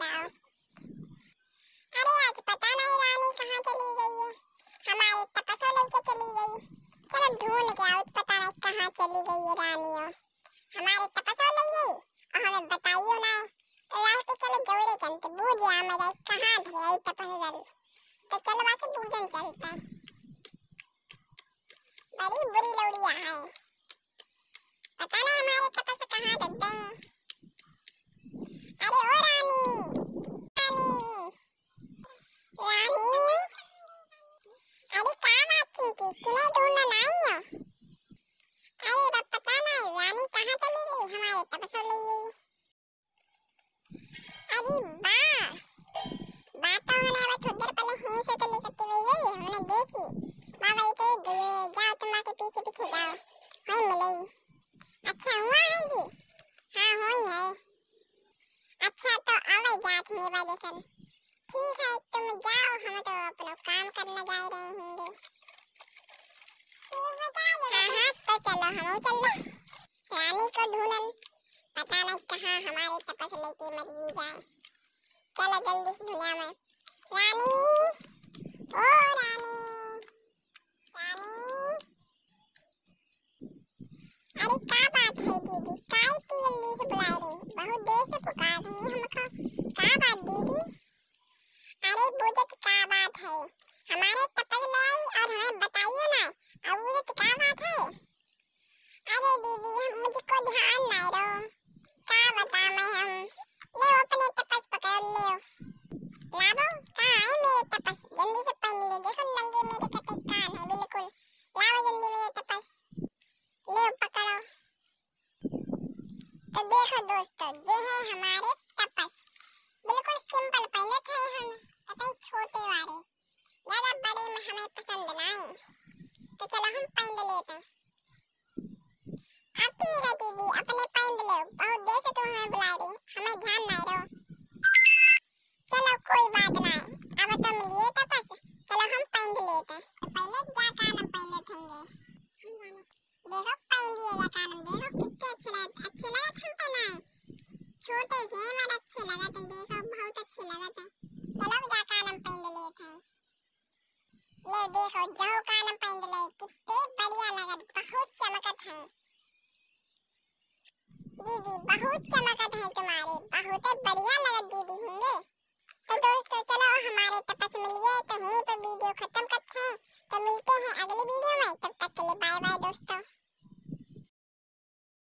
रहो। अरे आज पता नहीं रानी कहाँ चली गई है, हमारे तपसो लेके चली गई। चलो ढूंढ के आओ, पता नहीं कहाँ चली गई है रानी। और हमारे तपसो ले गई और हमें बताइयो ना। तो लास्ट चलो जोड़े चलते बूझे हमारे कहाँ धरे तपस जल। तो चलो वहाँ से बूझन चलता है। बड़ी बुरी लौड़िया है, पता नहीं हमारे तपस कहाँ धरते हैं। अरे ओ रानी, रानी, रानी, अरे क्या बात चिंकी, किन्हें ढूंढने आई हो? अरे बाप पता नहीं रानी कहाँ चली गई, हमारे तपसो ले गई। अरे बात तो हमने अब थोड़ी देर पहले यहीं से चली करती हुई गई, हमने देखी माँ वही पे गई हुई है। जाओ तुम माँ के पीछे पीछे जाओ, वहीं मिलेगी। अच्छा हुआ है जी, हाँ हुई है। अच्छा तो आवे जात ही वाले सन, ठीक है तुम जाओ, हम तो अपना काम करने जा रहे होंगे। हाँ हाँ तो चलो हम चल रहे रानी को ढूंढन, पता नहीं कहाँ हमारे तपस लेके मरी जाए। चलो जल्दी से दुनिया में रानी, ओ रानी, रानी, अरे क्या बात है दीदी, काय इतनी जल्दी से बुला रही, बहुत देर से पुकार रही है हमको, क्या बात दीदी? अरे बुझत क्या बात है, हमारे तपस ले आई और हमें बताइयो ना, अब बुझत क्या बात है? अरे दीदी मुझको ध्यान नहीं रहो, क्या बता मैं हम, ले अपने तपस पकड़ ले लाबो। कहाँ है मेरे तपस, जल्दी से पहन ले, देखो नंगे मेरे कटे कान है बिल्कुल, लाओ जल्दी मेरे तपस, ले पकड़ो। तो देखो दोस्तों, ये है हमारे तपस, बिल्कुल सिंपल पहने थे हम, कतई छोटे वाले, ज्यादा बड़े में हमें पसंद नहीं। तो चलो हम पहन लेते हैं। अब ठीक है दीदी अपने पहन लो, बहुत देर से तुम हमें बुला रही, हमें ध्यान नहीं रहो। चलो कोई बात नहीं, अब तो मिलिए तपस, चलो हम पहन लेते हैं। तो पहले जा कानम पहने थेंगे, देखो पहन दिए जा कानम, देखो कितने अच्छे लगा हम पहनाए, छोटे से मगर अच्छे लगा, तो देखो बहुत अच्छे लगा थे। चलो जा कानम पहन लेते हैं। ले देखो जाओ कानम पहन ले, कितने बढ़िया लगा, बहुत चमकत है दीदी, बहुत चमकत है तुम्हारे, बहुत बढ़िया लगा दीदी हिंगे। तो दोस्तों चलो हमारे तपस मिलिए, तो यहीं पे वीडियो खत्म करते हैं, तो मिलते हैं अगली वीडियो में, तब तक के लिए बाय बाय दोस्तों।